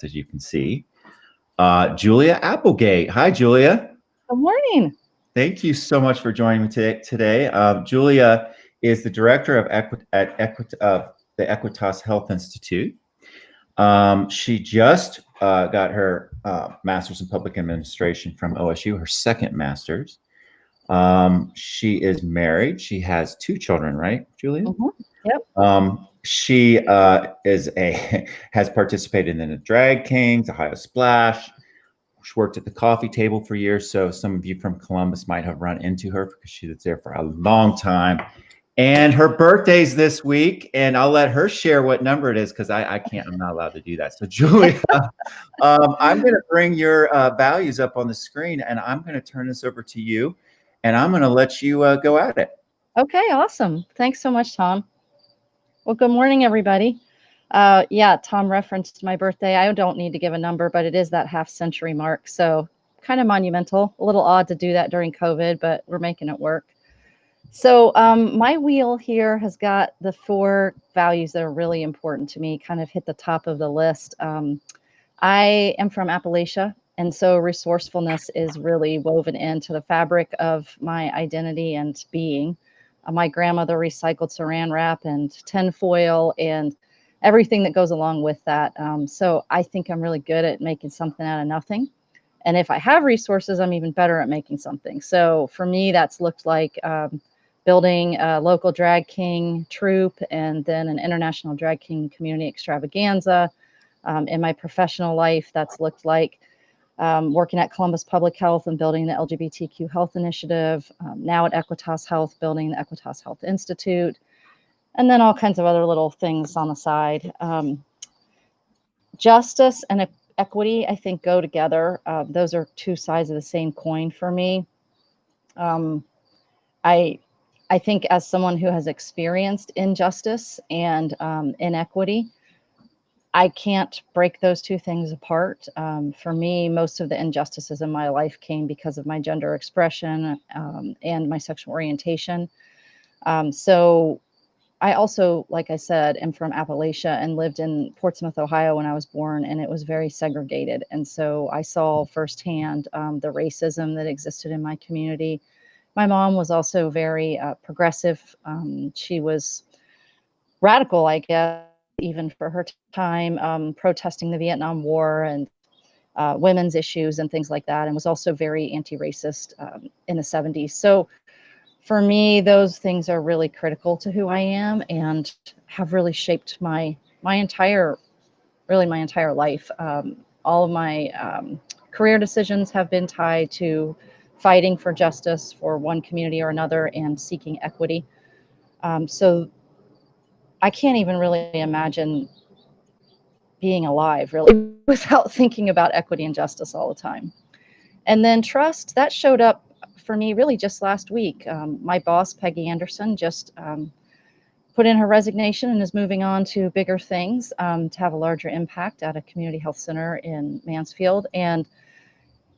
as you can see. Julia Applegate. Hi, Julia. Good morning. Thank you so much for joining me today. Julia is the director of the Equitas Health Institute. She just got her master's in public administration from OSU, her second master's. She is married. She has 2 children, right, Julia? Mm-hmm. Yep. She has participated in the Drag Kings, Ohio Splash. She worked at the coffee table for years, so some of you from Columbus might have run into her because she was there for a long time. And her birthday's this week, and I'll let her share what number it is because I'm not allowed to do that. So Julia, I'm going to bring your values up on the screen, and I'm going to turn this over to you, and I'm going to let you go at it. Okay, awesome. Thanks so much, Tom. Well, good morning, everybody. Yeah, Tom referenced my birthday. I don't need to give a number, but it is that half-century mark, so kind of monumental. A little odd to do that during COVID, but we're making it work. So my wheel here has got the 4 values that are really important to me, kind of hit the top of the list. I am from Appalachia, and so resourcefulness is really woven into the fabric of my identity and being. My grandmother recycled saran wrap and tinfoil and everything that goes along with that. So I think I'm really good at making something out of nothing. And if I have resources, I'm even better at making something. So for me, that's looked like building a local drag king troupe and then an international drag king community extravaganza. In my professional life, that's looked like working at Columbus Public Health and building the LGBTQ health initiative, now at Equitas Health, building the Equitas Health Institute, and then all kinds of other little things on the side. Justice and equity, I think, go together. Those are 2 sides of the same coin for me. I think as someone who has experienced injustice and inequity, I can't break those 2 things apart. For me, most of the injustices in my life came because of my gender expression and my sexual orientation. So I also, like I said, am from Appalachia and lived in Portsmouth, Ohio when I was born, and it was very segregated. And so I saw firsthand the racism that existed in my community. My mom was also very progressive. She was radical, I guess, even for her time, protesting the Vietnam War and women's issues and things like that, and was also very anti-racist in the 70s. So for me, those things are really critical to who I am and have really shaped my entire life. All of my career decisions have been tied to fighting for justice for one community or another and seeking equity. So I can't even really imagine being alive really without thinking about equity and justice all the time. And then trust, that showed up for me really just last week. My boss, Peggy Anderson, just put in her resignation and is moving on to bigger things to have a larger impact at a community health center in Mansfield. And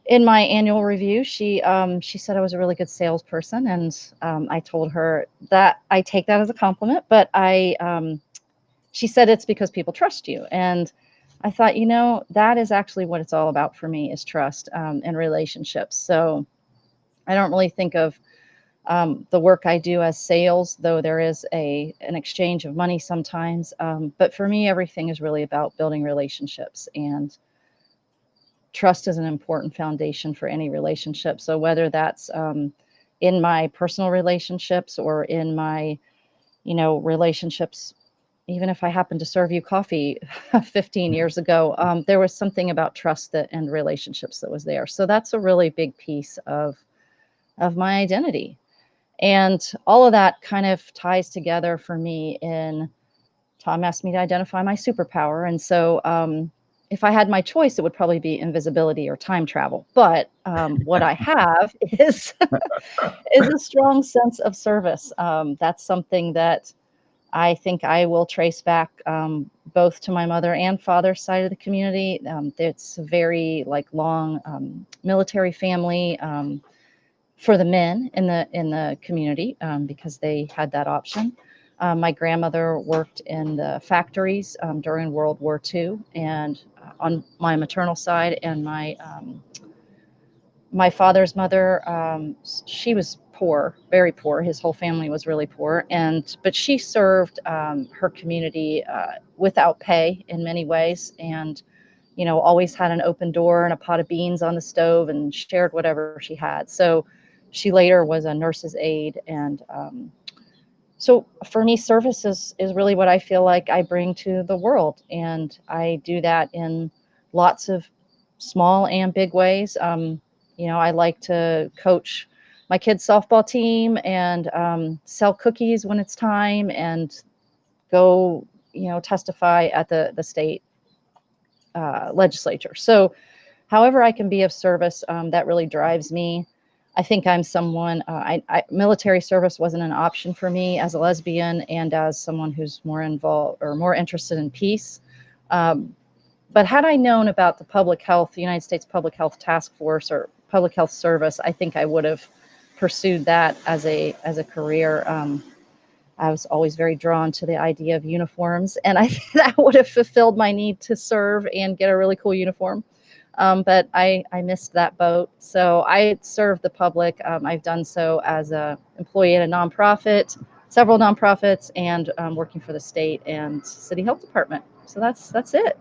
in my annual review, she said I was a really good salesperson, and I told her that I take that as a compliment, but she said it's because people trust you. And I thought, that is actually what it's all about for me, is trust and relationships. So I don't really think of the work I do as sales, though there is an exchange of money sometimes. But for me, everything is really about building relationships, and trust is an important foundation for any relationship. So whether that's in my personal relationships or in my, relationships, even if I happened to serve you coffee 15 years ago, there was something about trust and relationships that was there. So that's a really big piece of my identity. And all of that kind of ties together for me in, Tom asked me to identify my superpower. And so if I had my choice, it would probably be invisibility or time travel. But what I have is a strong sense of service. That's something that I think I will trace back both to my mother and father's side of the community. It's a very long military family for the men in the community because they had that option. My grandmother worked in the factories during World War II, and on my maternal side, and my father's mother, she was poor, very poor. His whole family was really poor, but she served her community without pay in many ways, and always had an open door and a pot of beans on the stove and shared whatever she had. So she later was a nurse's aide, and so for me, service is really what I feel like I bring to the world, and I do that in lots of small and big ways. I like to coach my kids' softball team and sell cookies when it's time, and go, testify at the state legislature. So, however I can be of service, that really drives me. I think I'm someone, military service wasn't an option for me as a lesbian and as someone who's more involved or more interested in peace. Um, but had I known about the United States Public Health Task Force or Public Health Service, I think I would have pursued that as a career. I was always very drawn to the idea of uniforms, and I think that would have fulfilled my need to serve and get a really cool uniform. But I missed that boat. So I serve the public. I've done so as a employee at a nonprofit, several nonprofits, and working for the state and city health department. So that's it.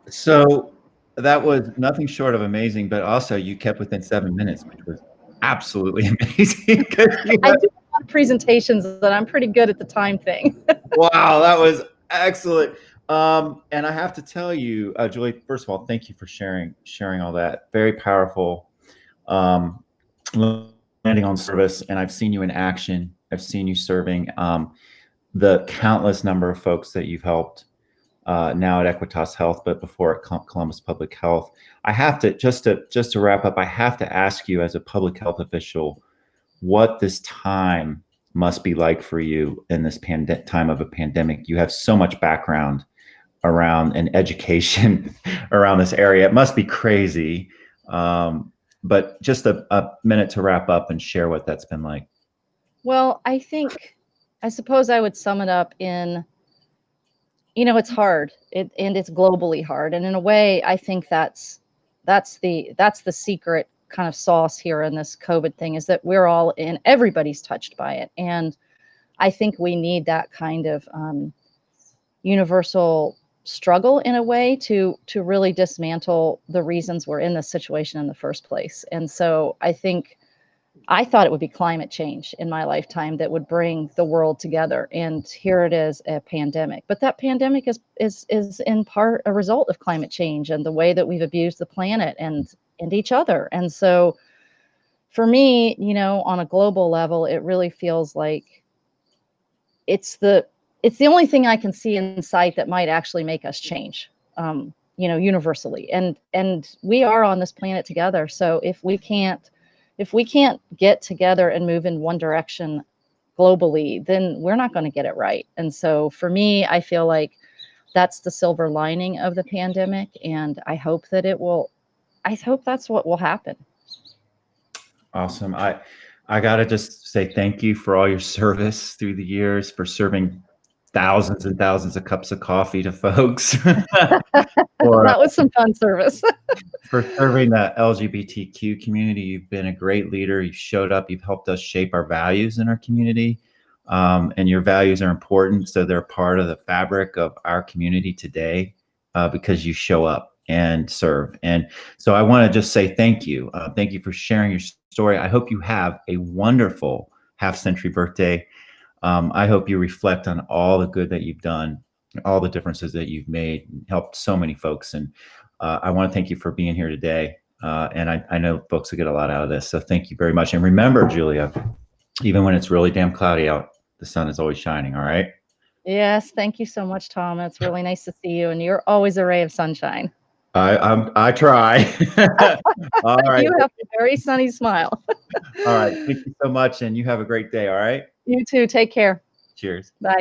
So that was nothing short of amazing, but also you kept within 7 minutes, which was absolutely amazing. I do a lot of presentations, and I'm pretty good at the time thing. Wow, that was excellent. And I have to tell you, Julie, first of all, thank you for sharing all that. Very powerful. Landing on service, and I've seen you in action. I've seen you serving the countless number of folks that you've helped now at Equitas Health, but before at Columbus Public Health. I have to just to wrap up. I have to ask you, as a public health official, what this time must be like for you in this time of a pandemic. You have so much background around and education around this area. It must be crazy. But just a minute to wrap up and share what that's been like. Well, I suppose I would sum it up in, it's hard, and it's globally hard. And in a way, I think that's the secret kind of sauce here in this COVID thing, is that everybody's touched by it. And I think we need that kind of universal struggle in a way to really dismantle the reasons we're in this situation in the first place. And so I thought it would be climate change in my lifetime that would bring the world together, and here it is, a pandemic. But that pandemic is in part a result of climate change and the way that we've abused the planet and each other. And so for me, on a global level, it really feels like it's the only thing I can see in sight that might actually make us change, universally. And we are on this planet together. So if we can't get together and move in one direction globally, then we're not going to get it right. And so for me, I feel like that's the silver lining of the pandemic, and I hope that's what will happen. Awesome. I gotta just say thank you for all your service through the years, for serving thousands and thousands of cups of coffee to folks. That was some fun service. For serving the LGBTQ community. You've been a great leader. You've showed up. You've helped us shape our values in our community. And your values are important, so they're part of the fabric of our community today, because you show up and serve. And so I want to just say thank you. Thank you for sharing your story. I hope you have a wonderful half-century birthday. I hope you reflect on all the good that you've done, all the differences that you've made, and helped so many folks. And I want to thank you for being here today. And I know folks will get a lot out of this. So thank you very much. And remember, Julia, even when it's really damn cloudy out, the sun is always shining. All right. Yes. Thank you so much, Tom. It's really nice to see you. And you're always a ray of sunshine. I try. All right. You have a very sunny smile. All right. Thank you so much. And you have a great day. All right. You too. Take care. Cheers. Bye.